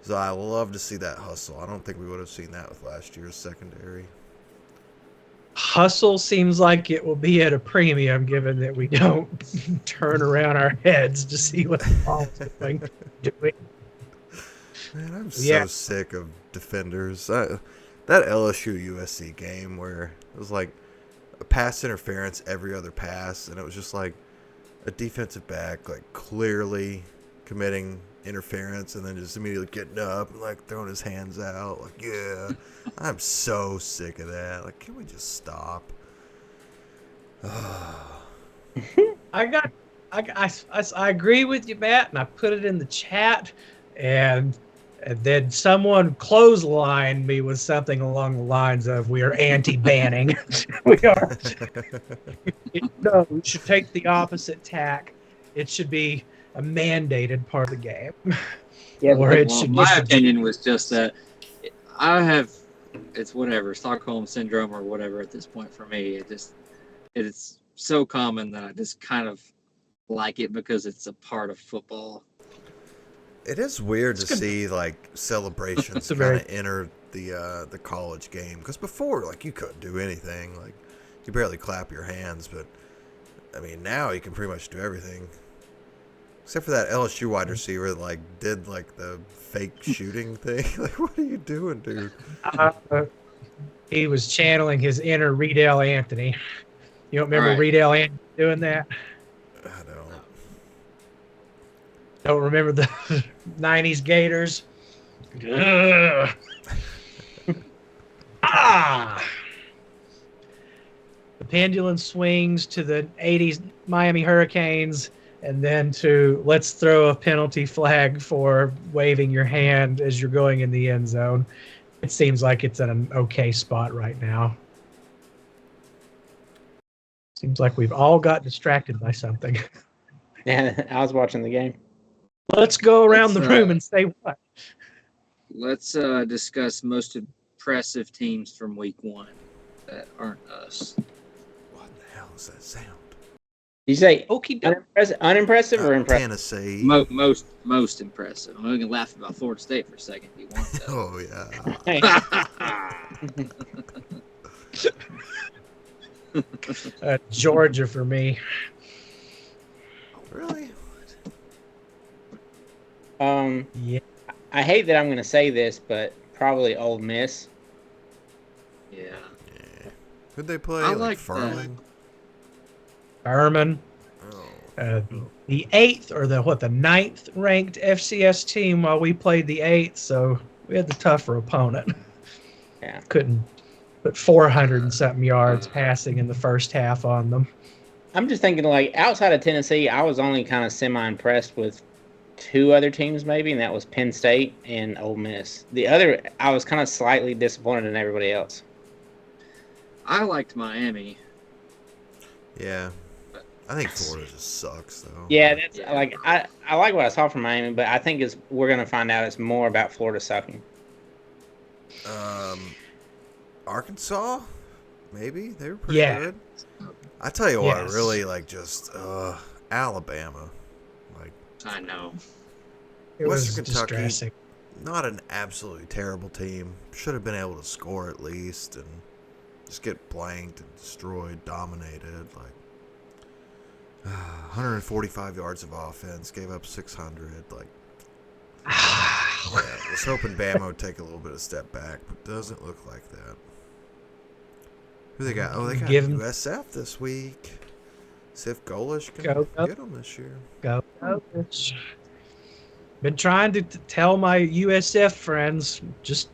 Speaker 1: So I love to see that hustle. I don't think we would have seen that with last year's secondary.
Speaker 2: Hustle seems like it will be at a premium given that we don't turn around our heads to see what the ball's doing.
Speaker 1: Man, I'm so sick of defenders. That LSU USC game where it was like pass interference every other pass, and it was just like a defensive back like clearly committing interference and then just immediately getting up and like throwing his hands out like, yeah. I'm so sick of that. Like, can we just stop?
Speaker 2: I agree with you, Matt, and I put it in the chat, and then someone clotheslined me with something along the lines of, "We are anti-banning." We are. No, we should take the opposite tack. It should be a mandated part of the game.
Speaker 3: Yeah,
Speaker 2: Or it should
Speaker 4: my
Speaker 2: just be-
Speaker 4: opinion was just that it's whatever, Stockholm syndrome or whatever at this point for me. It's so common that I just kind of like it because it's a part of football.
Speaker 1: It is weird to
Speaker 2: good.
Speaker 1: see like celebrations
Speaker 2: It's a
Speaker 1: kind
Speaker 2: very-
Speaker 1: of enter the college game, because before like you couldn't do anything, like you barely clap your hands, but I mean now you can pretty much do everything. Except for that LSU wide receiver that like did like the fake shooting thing. Like, what are you doing, dude?
Speaker 2: He was channeling his inner Riedel Anthony. You don't remember
Speaker 4: All right.
Speaker 2: Riedel Anthony doing that?
Speaker 1: I don't.
Speaker 2: Don't remember the 90s Gators? Ugh. Ah! The pendulum swings to the 80s Miami Hurricanes, and then to let's throw a penalty flag for waving your hand as you're going in the end zone. It seems like it's in an okay spot right now. Seems like we've all got distracted by something.
Speaker 3: Yeah, I was watching the game.
Speaker 2: Let's go around
Speaker 4: Let's,
Speaker 2: the room and say what?
Speaker 4: Let's discuss most impressive teams from week 1 that aren't us.
Speaker 1: What the hell is that sound?
Speaker 3: You say
Speaker 2: Okie doke.
Speaker 3: unimpressive or impressive?
Speaker 1: Tennessee.
Speaker 4: Most impressive. I'm gonna laugh about Florida State for a second if you want to.
Speaker 1: Oh yeah.
Speaker 2: Georgia for me.
Speaker 1: Really?
Speaker 2: Yeah.
Speaker 3: I hate that I'm going to say this, but probably Ole Miss.
Speaker 4: Yeah.
Speaker 1: Yeah. Who'd they play?
Speaker 4: I
Speaker 1: Like
Speaker 4: like
Speaker 1: Furman?
Speaker 2: Furman.
Speaker 1: Oh.
Speaker 2: The 8th or the 9th ranked FCS team while we played the 8th, so we had the tougher opponent.
Speaker 3: Yeah.
Speaker 2: Couldn't put 400 and something yards passing in the first half on them.
Speaker 3: I'm just thinking, like, outside of Tennessee, I was only kind of semi-impressed with 2 other teams maybe, and that was Penn State and Ole Miss. The other, I was kind of slightly disappointed in everybody else.
Speaker 4: I liked Miami.
Speaker 1: Yeah. I think Florida just sucks though.
Speaker 3: Yeah, that's like I like what I saw from Miami, but I think we're gonna find out it's more about Florida sucking.
Speaker 1: Arkansas, maybe they were pretty
Speaker 2: Yeah.
Speaker 1: good. I tell you what,
Speaker 2: Yes.
Speaker 1: really like just Alabama, like
Speaker 4: I know.
Speaker 2: It was
Speaker 1: Western Kentucky.
Speaker 2: distressing.
Speaker 1: not an absolutely terrible team. Should have been able to score at least and just get blanked and destroyed, dominated. Like 145 yards of offense, gave up 600. Like, yeah, I was hoping Bama would take a little bit of step back, but doesn't look like that. Who they got? Oh, they got
Speaker 2: Give 'em-
Speaker 1: USF this week. See if Golish can
Speaker 2: Go, go.
Speaker 1: get them this year.
Speaker 2: Go. Been trying to tell my USF friends, just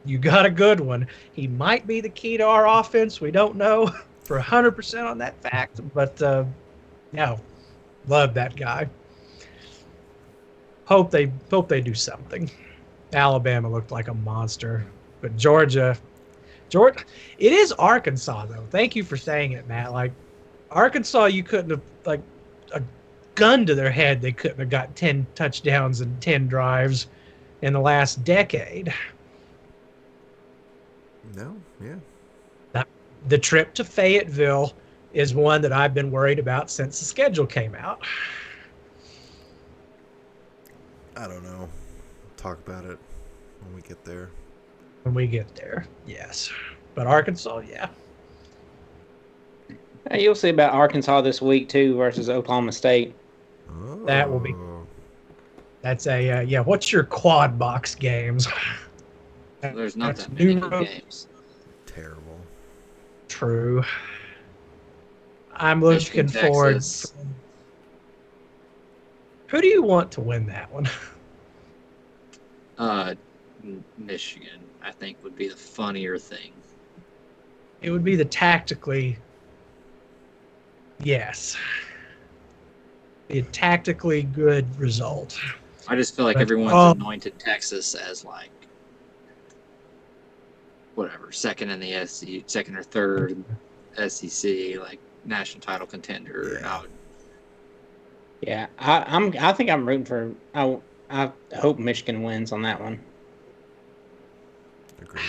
Speaker 2: you got a good one. He might be the key to our offense. We don't know for 100% on that fact, but no, love that guy. Hope they do something. Alabama looked like a monster, but Georgia, it is Arkansas though. Thank you for saying it, Matt. Like Arkansas, you couldn't have like a gun to their head. They couldn't have got 10 touchdowns and 10 drives in the last decade.
Speaker 1: No, yeah.
Speaker 2: The trip to Fayetteville is one that I've been worried about since the schedule came out.
Speaker 1: I don't know. Talk about it when we get there.
Speaker 2: When we get there, yes. But Arkansas, yeah.
Speaker 3: Hey, you'll see about Arkansas this week too versus Oklahoma State.
Speaker 1: Oh.
Speaker 2: That will be- That's a yeah. What's your quad box games?
Speaker 4: There's not
Speaker 2: That's
Speaker 4: that many
Speaker 2: numero-
Speaker 4: good games.
Speaker 1: terrible.
Speaker 2: True. I'm
Speaker 4: Michigan,
Speaker 2: looking forward.
Speaker 4: Texas.
Speaker 2: Who do you want to win that one?
Speaker 4: Michigan, I think, would be the funnier thing.
Speaker 2: It would be the tactically, yes, be a tactically good result.
Speaker 4: I just feel like
Speaker 2: But,
Speaker 4: everyone's anointed Texas as like whatever, second in the SEC, second or third SEC, like national title contender.
Speaker 1: Yeah.
Speaker 3: Yeah, I think I'm rooting for. I hope Michigan wins on that one.
Speaker 1: Agreed.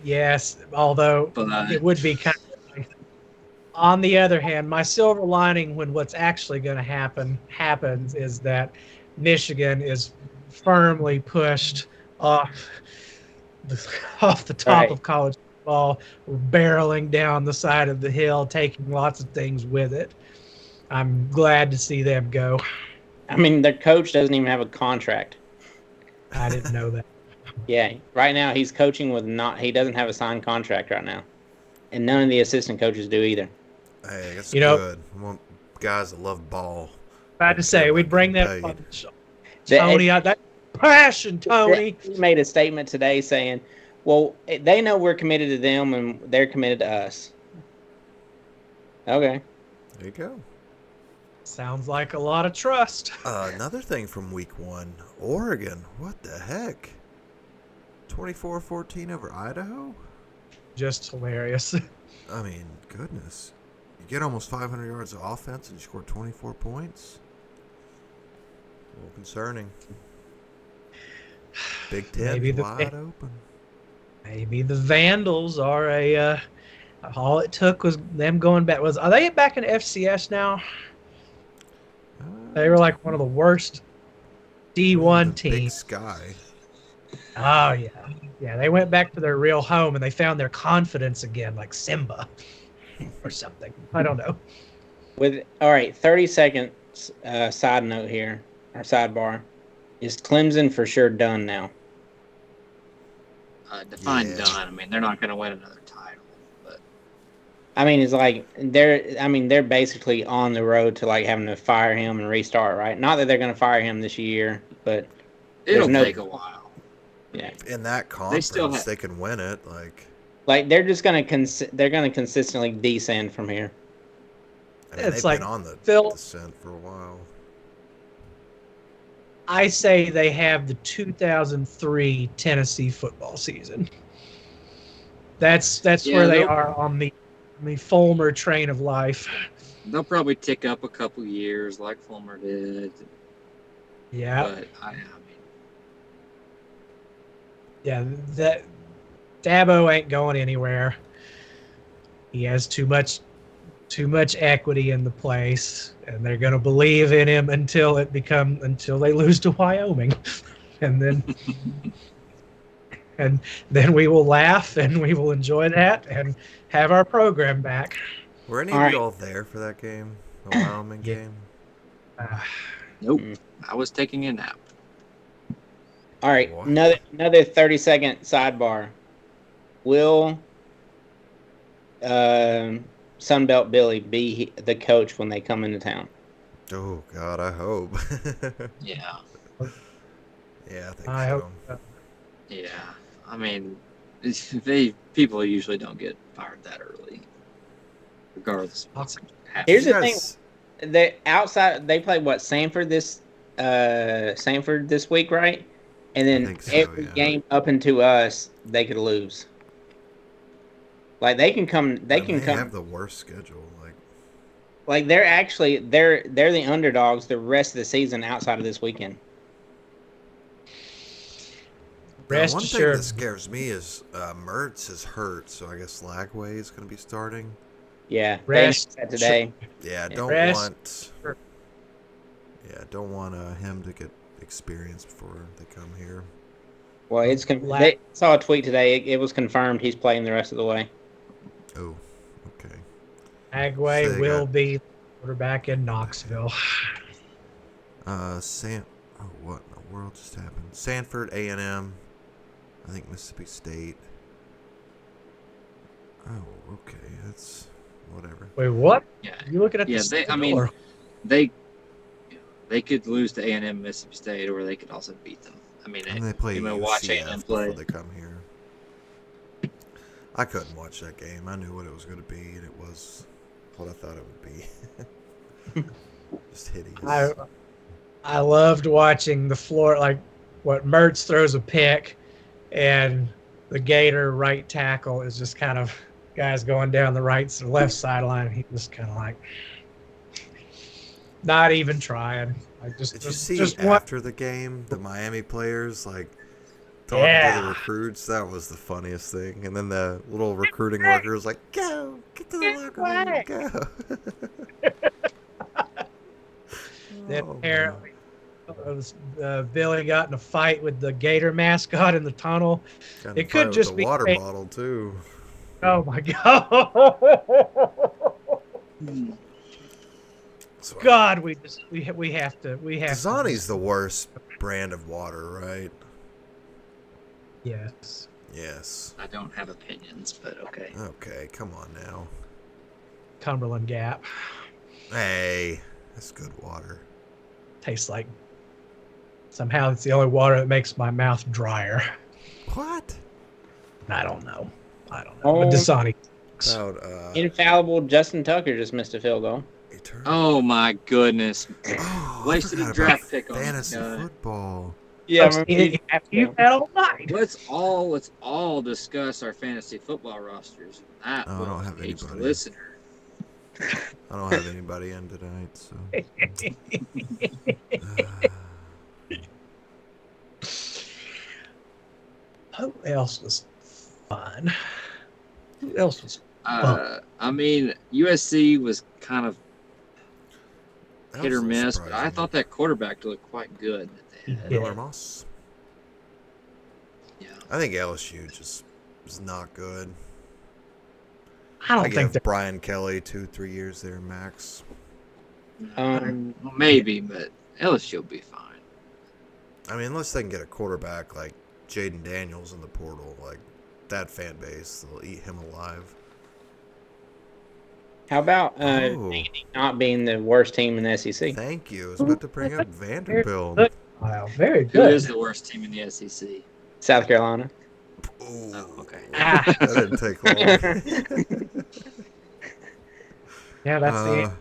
Speaker 2: Yes. Although
Speaker 4: But
Speaker 2: it would be kind of like, on the other hand, my silver lining when what's actually going to happens is that Michigan is firmly pushed off off the top
Speaker 3: Right.
Speaker 2: of college football, barreling down the side of the hill, taking lots of things with it. I'm glad to see them go.
Speaker 3: I mean, their coach doesn't even have a contract.
Speaker 2: I didn't know that.
Speaker 3: Yeah, right now he's coaching with not. He doesn't have a signed contract right now, and none of the assistant coaches do either.
Speaker 1: Hey, that's
Speaker 2: You know-
Speaker 1: good. I want guys that love ball.
Speaker 2: I had to say, we'd bring that
Speaker 1: Paid.
Speaker 2: up on the show. Tony, that passion, Tony.
Speaker 3: He made a statement today saying, "Well, they know we're committed to them, and they're committed to us." Okay.
Speaker 1: There you go.
Speaker 2: Sounds like a lot of trust.
Speaker 1: Another thing from week 1, Oregon. What the heck? 24-14 over Idaho?
Speaker 2: Just hilarious.
Speaker 1: I mean, goodness. You get almost 500 yards of offense and you score 24 points? A little concerning. Big Ten
Speaker 2: Maybe
Speaker 1: wide open.
Speaker 2: Maybe the Vandals are a. All it took was them going back. Are they back in FCS now? They were like one of the worst D1
Speaker 1: Big
Speaker 2: teams.
Speaker 1: Sky.
Speaker 2: Oh yeah. They went back to their real home and they found their confidence again, like Simba, or something. I don't know.
Speaker 3: All right, 30 seconds. Side note here, or sidebar, is Clemson for sure done now?
Speaker 4: define
Speaker 1: Yeah.
Speaker 4: done. I mean, they're not going to win another title, but
Speaker 3: I mean, it's like they're basically on the road to like having to fire him and restart, right? Not that they're going to fire him this year, but
Speaker 4: it'll
Speaker 3: no-
Speaker 4: take a while.
Speaker 3: yeah,
Speaker 1: In that conference,
Speaker 4: still
Speaker 1: they,
Speaker 4: have-
Speaker 1: can win it. Like,
Speaker 3: like they're just going to they're going to consistently descend from here.
Speaker 1: I mean,
Speaker 2: It's
Speaker 1: they've
Speaker 2: like,
Speaker 1: been on the
Speaker 2: Phil-
Speaker 1: descent for a while.
Speaker 2: I say they have the 2003 Tennessee football season. That's
Speaker 4: Yeah,
Speaker 2: where they
Speaker 4: they'll-
Speaker 2: are on the Fulmer train of life.
Speaker 4: They'll probably tick up a couple years like Fulmer did.
Speaker 2: Yeah,
Speaker 4: But I mean,
Speaker 2: yeah. That Dabo ain't going anywhere. He has too much equity in the place, and they're gonna believe in him until they lose to Wyoming, and then we will laugh and we will enjoy that and have our program back.
Speaker 1: Were any
Speaker 3: All
Speaker 1: of
Speaker 3: right.
Speaker 1: y'all there for that game? The Wyoming
Speaker 2: Yeah.
Speaker 1: game?
Speaker 4: nope.
Speaker 3: Mm.
Speaker 4: I was taking a nap.
Speaker 3: All right,
Speaker 1: What?
Speaker 3: another 30-second sidebar. Will Sunbelt Billy be the coach when they come into town?
Speaker 1: Oh, God, I hope.
Speaker 4: Yeah.
Speaker 1: Yeah, I think
Speaker 2: I
Speaker 1: so.
Speaker 2: hope so.
Speaker 4: Yeah. I mean, people usually don't get fired that early, regardless of what's happening.
Speaker 3: Here's
Speaker 1: You
Speaker 3: the thing.
Speaker 1: guys-
Speaker 3: They play what, Sanford this week, right? And
Speaker 1: I
Speaker 3: then
Speaker 1: think so,
Speaker 3: every
Speaker 1: yeah.
Speaker 3: game up into us, they could lose. Like they can come, they
Speaker 1: and
Speaker 3: can
Speaker 1: they
Speaker 3: come.
Speaker 1: have the worst schedule.
Speaker 3: Like they're the underdogs the rest of the season outside of this weekend.
Speaker 2: Rest
Speaker 1: one
Speaker 2: assured.
Speaker 1: thing that scares me is Mertz is hurt, so I guess Lagway is going to be starting.
Speaker 3: Yeah,
Speaker 2: Rest
Speaker 3: they announced that today.
Speaker 1: Yeah,
Speaker 2: Yeah,
Speaker 1: don't
Speaker 2: rest-
Speaker 1: want. Yeah, don't want him to get experience before they come here.
Speaker 3: Well, they saw a tweet today. It was confirmed he's playing the rest of the way.
Speaker 1: Oh, okay.
Speaker 2: Agway
Speaker 1: So they
Speaker 2: will
Speaker 1: got-
Speaker 2: be quarterback in Knoxville.
Speaker 1: Oh, what in the world just happened? Sanford, A&M. I think Mississippi State. Oh, okay. That's whatever.
Speaker 2: Wait, what?
Speaker 4: Yeah,
Speaker 2: You looking at
Speaker 4: yeah.
Speaker 2: the
Speaker 4: They, I
Speaker 2: schedule,
Speaker 4: mean,
Speaker 2: or-
Speaker 4: they they could lose to A&M Mississippi State, or they could also beat them. I mean,
Speaker 1: And they play
Speaker 4: you know, watch A&M
Speaker 1: UCF before
Speaker 4: play.
Speaker 1: they come here. I couldn't watch that game. I knew what it was going to be, and it was what I thought it would be. Just hideous.
Speaker 2: I loved watching the floor, like what Mertz throws a pick, and the Gator right tackle is just kind of guys going down the left sideline. He just kind of like not even trying. Like
Speaker 1: Did you see
Speaker 2: just one.
Speaker 1: after the game the Miami players like talking to the
Speaker 2: Yeah.
Speaker 1: recruits? That was the funniest thing. And then the little recruiting worker was like, "Go, get to the locker room, go."
Speaker 2: Then
Speaker 1: Oh, man.
Speaker 2: apparently, Billy got in a fight with the Gator mascot in the tunnel.
Speaker 1: Got in
Speaker 2: It
Speaker 1: a fight
Speaker 2: could
Speaker 1: with
Speaker 2: just
Speaker 1: the
Speaker 2: be
Speaker 1: water
Speaker 2: fake.
Speaker 1: bottle too.
Speaker 2: Oh my god!
Speaker 1: So,
Speaker 2: God, we have to
Speaker 1: Dasani's the worst brand of water, right?
Speaker 2: Yes.
Speaker 1: Yes.
Speaker 4: I don't have opinions, but okay.
Speaker 1: Okay, come on now.
Speaker 2: Cumberland Gap
Speaker 1: Hey, that's good water.
Speaker 2: tastes like somehow it's the only water that makes my mouth drier.
Speaker 1: What?
Speaker 2: I don't know. But
Speaker 3: Oh.
Speaker 2: Dasani.
Speaker 1: About
Speaker 3: Infallible Justin Tucker just missed a field goal.
Speaker 1: Eternal.
Speaker 4: Oh my goodness!
Speaker 1: Oh, I
Speaker 4: wasted a
Speaker 1: forgot
Speaker 4: draft
Speaker 1: about
Speaker 4: pick on this
Speaker 1: fantasy
Speaker 4: guy.
Speaker 1: football.
Speaker 2: You had all night.
Speaker 4: Let's all discuss our fantasy football rosters. That
Speaker 1: I
Speaker 4: will
Speaker 1: don't have
Speaker 4: engage the
Speaker 1: anybody.
Speaker 4: listener.
Speaker 1: I don't have anybody in tonight, so.
Speaker 2: Who else was fun? Who else was
Speaker 4: I mean, USC was kind of
Speaker 1: That
Speaker 4: hit
Speaker 1: was
Speaker 4: or
Speaker 1: a little
Speaker 4: miss, but I
Speaker 1: surprising.
Speaker 4: thought that quarterback looked quite good. That they had.
Speaker 2: Yeah.
Speaker 1: Dormouse.
Speaker 4: Yeah.
Speaker 1: I think LSU just is not good.
Speaker 2: I
Speaker 1: I
Speaker 2: don't think
Speaker 1: give
Speaker 2: that
Speaker 1: Brian Kelly 2-3 years there max.
Speaker 3: Um,
Speaker 4: Well, maybe, but LSU will be fine.
Speaker 1: I mean, unless they can get a quarterback like Jaden Daniels in the portal, like that fan base, they'll eat him alive.
Speaker 3: how about
Speaker 1: Oh.
Speaker 3: not being the worst team in the SEC?
Speaker 1: Thank you. I was about to bring up Vanderbilt.
Speaker 2: good. Wow, very
Speaker 4: Who
Speaker 2: good.
Speaker 4: is the worst team in the SEC?
Speaker 3: South Carolina.
Speaker 1: Ooh.
Speaker 4: Oh, okay.
Speaker 2: Ah.
Speaker 1: That didn't take long.
Speaker 2: Yeah, that's the.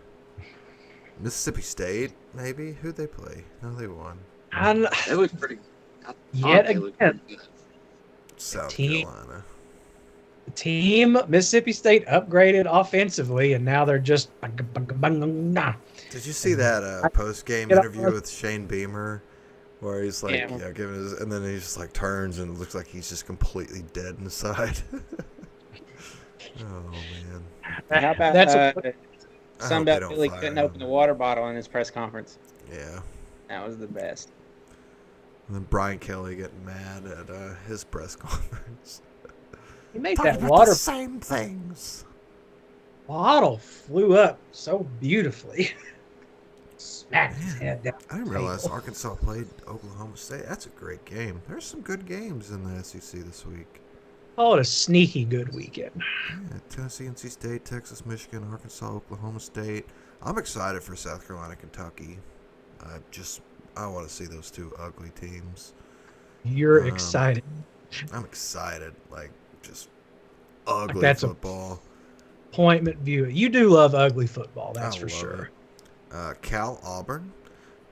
Speaker 1: Mississippi State, maybe? Who'd they play? No, they won.
Speaker 4: They looked pretty. I thought
Speaker 2: Yet
Speaker 4: they looked
Speaker 2: again.
Speaker 4: pretty good.
Speaker 1: South
Speaker 2: team.
Speaker 1: Carolina.
Speaker 2: The team Mississippi State upgraded offensively, and now they're just.
Speaker 1: Did you see that post-game
Speaker 2: Get up,
Speaker 1: interview with Shane Beamer? Where he's like,
Speaker 3: Yeah.
Speaker 1: giving his, and then he just like turns and it looks like he's just completely dead inside. Oh man!
Speaker 3: How about
Speaker 2: That's
Speaker 1: I hope they
Speaker 3: Sunbelt
Speaker 1: don't
Speaker 3: Billy
Speaker 1: fire
Speaker 3: couldn't
Speaker 1: him.
Speaker 3: open the water bottle in his press conference?
Speaker 1: Yeah.
Speaker 3: That was the best.
Speaker 1: And then Brian Kelly getting mad at his press conference.
Speaker 2: He made
Speaker 1: Talking
Speaker 2: that
Speaker 1: about
Speaker 2: water
Speaker 1: the same things.
Speaker 2: bottle flew up so beautifully. Smacked his
Speaker 1: Man,
Speaker 2: head down.
Speaker 1: I didn't
Speaker 2: the
Speaker 1: realize
Speaker 2: table.
Speaker 1: Arkansas played Oklahoma State. That's a great game. There's some good games in the SEC this week.
Speaker 2: Call it a sneaky good weekend.
Speaker 1: Yeah, Tennessee, NC State, Texas, Michigan, Arkansas, Oklahoma State. I'm excited for South Carolina, Kentucky. I want to see those two ugly teams.
Speaker 2: You're excited.
Speaker 1: I'm excited, like just ugly
Speaker 2: that's a-
Speaker 1: football.
Speaker 2: Appointment view. You do love ugly football, that's
Speaker 1: I
Speaker 2: for
Speaker 1: love
Speaker 2: sure.
Speaker 1: Cal Auburn.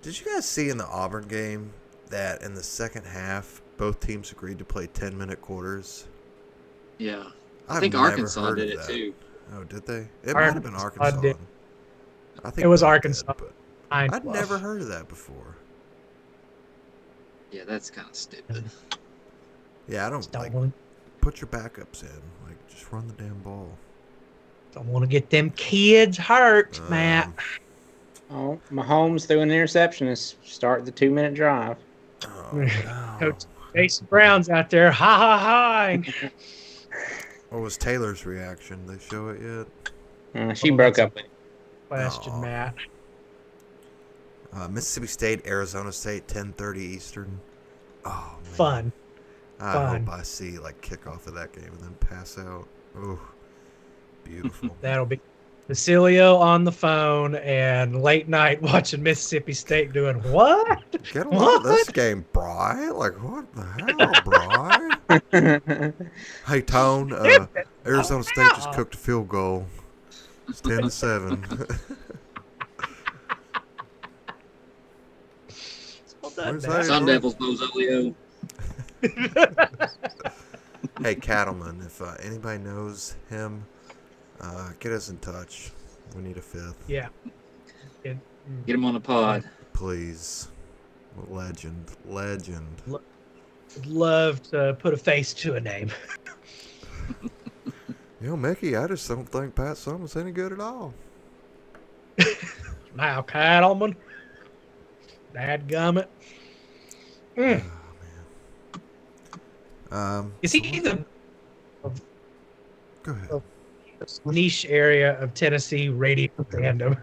Speaker 1: Did you guys see in the Auburn game that in the second half both teams agreed to play 10-minute quarters?
Speaker 4: Yeah. I
Speaker 1: I've
Speaker 4: think
Speaker 1: never
Speaker 4: Arkansas
Speaker 1: heard
Speaker 4: did
Speaker 1: of
Speaker 4: it
Speaker 1: that.
Speaker 4: too.
Speaker 1: Oh, did they? It might have been
Speaker 2: Arkansas
Speaker 1: Arkansas.
Speaker 2: did.
Speaker 1: I think
Speaker 2: It was
Speaker 1: both did,
Speaker 2: Arkansas.
Speaker 1: but
Speaker 2: Pine
Speaker 1: I'd
Speaker 2: Bluff.
Speaker 1: never heard of that before.
Speaker 4: Yeah, that's kind of stupid.
Speaker 1: Yeah, I don't like
Speaker 2: Don't
Speaker 1: put your backups in. Like just run the damn ball.
Speaker 2: want to get them kids hurt,
Speaker 1: Um,
Speaker 2: Matt.
Speaker 3: Oh, Mahomes threw an interception to start the 2-minute drive.
Speaker 1: Oh, no.
Speaker 2: Coach Jason Brown's out there, ha ha ha.
Speaker 1: What was Taylor's reaction? They show it yet?
Speaker 3: She
Speaker 2: Oh,
Speaker 3: broke
Speaker 2: that's
Speaker 3: up with him.
Speaker 2: Question,
Speaker 1: Aw.
Speaker 2: Matt.
Speaker 1: Mississippi State, Arizona State, 10:30 Eastern. Oh, man.
Speaker 2: Fun.
Speaker 1: I
Speaker 2: Fun.
Speaker 1: hope I see like kickoff of that game and then pass out. Oh, beautiful.
Speaker 2: That'll be Basilio on the phone and late night watching Mississippi State doing what?
Speaker 1: Get a lot of this game, Bry. Like, what the hell, Bry? Hey, Tone, Arizona State just cooked a field goal. It's 10-7. Where's that?
Speaker 4: Sun Devils, Bozolio.
Speaker 1: Hey, Cattleman, if anybody knows him, get us in touch. We need a fifth.
Speaker 2: Yeah.
Speaker 4: Get him on the pod.
Speaker 1: Please. Legend.
Speaker 2: Would love to put a face to a name.
Speaker 1: You know, Mickey, I just don't think Pat Summitt's any good at all.
Speaker 2: Now, Cattleman. Dadgummit. Mm.
Speaker 1: Oh, man.
Speaker 2: Is he the
Speaker 1: Go ahead.
Speaker 2: niche area of Tennessee radio fandom?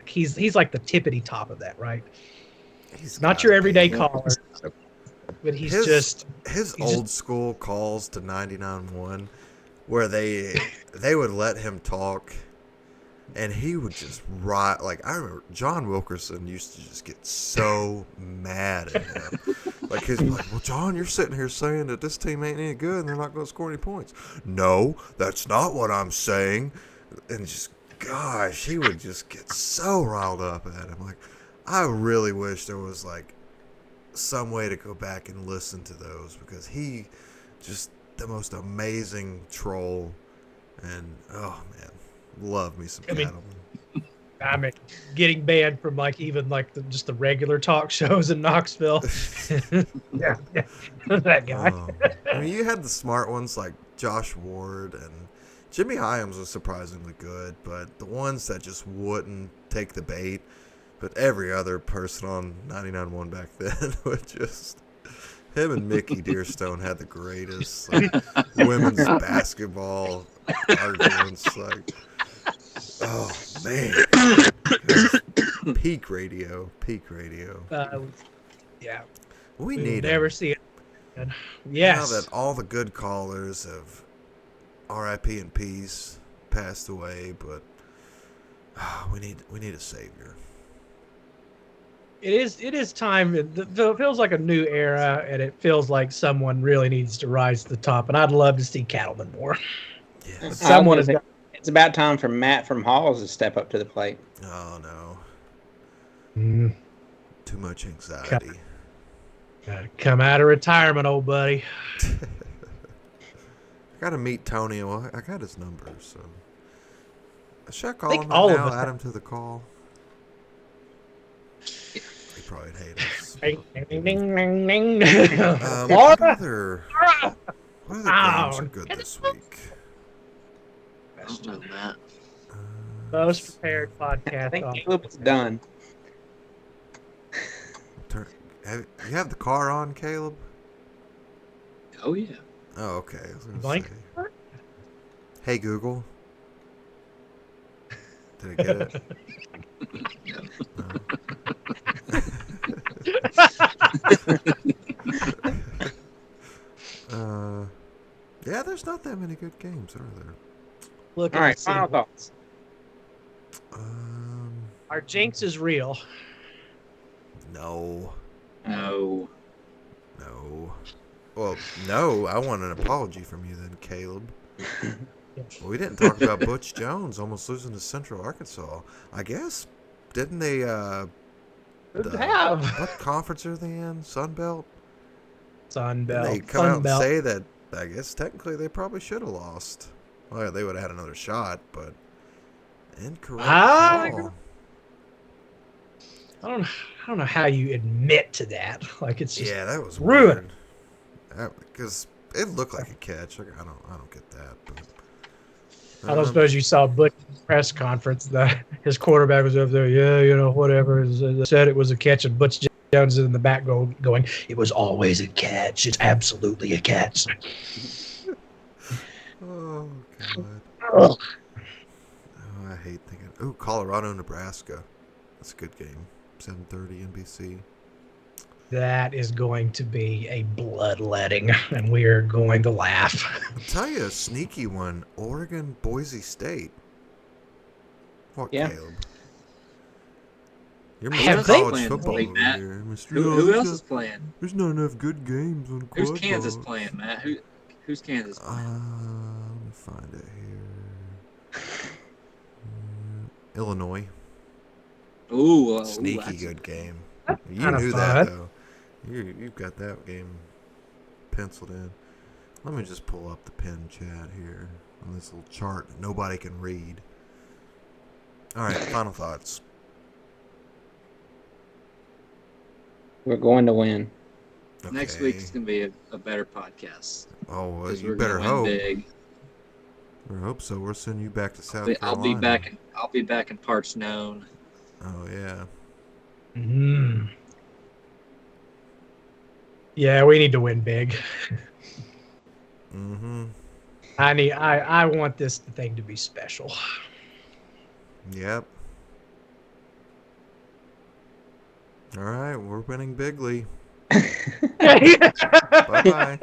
Speaker 2: He's like the tippity top of that, right?
Speaker 1: He's
Speaker 2: Not your everyday caller, but he's
Speaker 1: his old school calls to 99.1 where they would let him talk and he would just write. Like, I remember John Wilkerson used to just get so mad at him. Like, he's like, well, John, you're sitting here saying that this team ain't any good and they're not going to score any points. No, that's not what I'm saying. And just, gosh, he would just get so riled up at him. Like, I really wish there was, like, some way to go back and listen to those because he just the most amazing troll. And, oh, man, love me some Cattleman.
Speaker 2: I mean, getting banned from like even like just the regular talk shows in Knoxville. yeah, that guy.
Speaker 1: I mean, you had the smart ones like Josh Ward and Jimmy Hyams was surprisingly good, but the ones that just wouldn't take the bait. But every other person on 99.1 back then would just. Him and Mickey Dearstone had the greatest women's basketball arguments. Like, oh man, peak radio.
Speaker 2: Yeah,
Speaker 1: we need
Speaker 2: never see it again. Yes.
Speaker 1: Now that all the good callers have R.I.P. in peace, passed away, but we need a savior.
Speaker 2: It is time. It feels like a new era, and it feels like someone really needs to rise to the top. And I'd love to see Cattleman more.
Speaker 1: Yeah.
Speaker 2: Someone has got.
Speaker 3: It's about time for Matt from Halls to step up to the plate.
Speaker 1: Oh no.
Speaker 2: Mm.
Speaker 1: Too much anxiety.
Speaker 2: Gotta come out of retirement, old buddy.
Speaker 1: I gotta meet Tony. Well, I got his number, so should I call him right now? Add him to the call. He probably hate us.
Speaker 2: Ding, ding, ding, ding.
Speaker 1: What other games are good this week?
Speaker 4: I don't know, Matt.
Speaker 2: Most prepared podcast.
Speaker 3: I think Caleb's done.
Speaker 1: You have the car on, Caleb?
Speaker 4: Oh yeah.
Speaker 1: Oh, okay. I was gonna
Speaker 2: Blank?
Speaker 1: say. Hey Google. Did I get it? No. Yeah, there's not that many good games, are there?
Speaker 2: Look,
Speaker 3: all right, final thoughts.
Speaker 2: Our jinx is real.
Speaker 1: No.
Speaker 4: No.
Speaker 1: Well, no. I want an apology from you then, Caleb. Well, we didn't talk about Butch Jones almost losing to Central Arkansas. I guess didn't they? What conference are they in? Sun Belt.
Speaker 2: Sun Belt.
Speaker 1: They come out and say that. I guess technically they probably should have lost. Well, they would have had another shot, but incorrect call.
Speaker 2: I don't know how you admit to that. Like it's just
Speaker 1: that was
Speaker 2: ruined.
Speaker 1: Because it looked like a catch. Like, I don't get that. But,
Speaker 2: I don't suppose you saw Butch's press conference that his quarterback was over there. Yeah, whatever. Said it was a catch, and Butch Jones is in the back going, it was always a catch. It's absolutely a catch.
Speaker 1: Oh God.
Speaker 2: Oh,
Speaker 1: I hate thinking. Ooh, Colorado, Nebraska. That's a good game. 7:30 NBC.
Speaker 2: that is going to be a bloodletting, and we are going to laugh.
Speaker 1: I'll tell you a sneaky one. Oregon, Boise State. What,
Speaker 3: Yeah.
Speaker 1: Caleb? You're
Speaker 2: Have
Speaker 1: Mr.
Speaker 2: they-
Speaker 1: College
Speaker 4: playing this
Speaker 1: football
Speaker 4: week,
Speaker 1: over
Speaker 4: Matt?
Speaker 1: here. Mr.
Speaker 4: Who else is playing?
Speaker 1: There's not enough good games on
Speaker 4: Who's
Speaker 1: Quad
Speaker 4: Kansas
Speaker 1: Box.
Speaker 4: playing, Matt? Who's Kansas playing?
Speaker 1: Let me find it here. Illinois.
Speaker 4: Ooh,
Speaker 1: Sneaky
Speaker 4: that's
Speaker 1: good game.
Speaker 2: That's
Speaker 1: You
Speaker 2: kinda
Speaker 1: knew that,
Speaker 2: fun.
Speaker 1: though. You've got that game penciled in. Let me just pull up the pin chat here on this little chart that nobody can read. All right, final thoughts.
Speaker 3: We're going to win.
Speaker 1: Okay.
Speaker 4: Next week is gonna be a better podcast
Speaker 1: Oh, well,
Speaker 4: because
Speaker 1: you
Speaker 4: we're
Speaker 1: better
Speaker 4: gonna win
Speaker 1: hope.
Speaker 4: big.
Speaker 1: I hope so. We'll send you back to South
Speaker 4: I'll
Speaker 1: Carolina.
Speaker 4: be back. I'll be back in parts known.
Speaker 1: Oh, yeah.
Speaker 2: Mm. Yeah, we need to win big.
Speaker 1: Mm-hmm.
Speaker 2: I want this thing to be special.
Speaker 1: Yep. All right, we're winning bigly.
Speaker 2: Bye
Speaker 1: Bye-bye.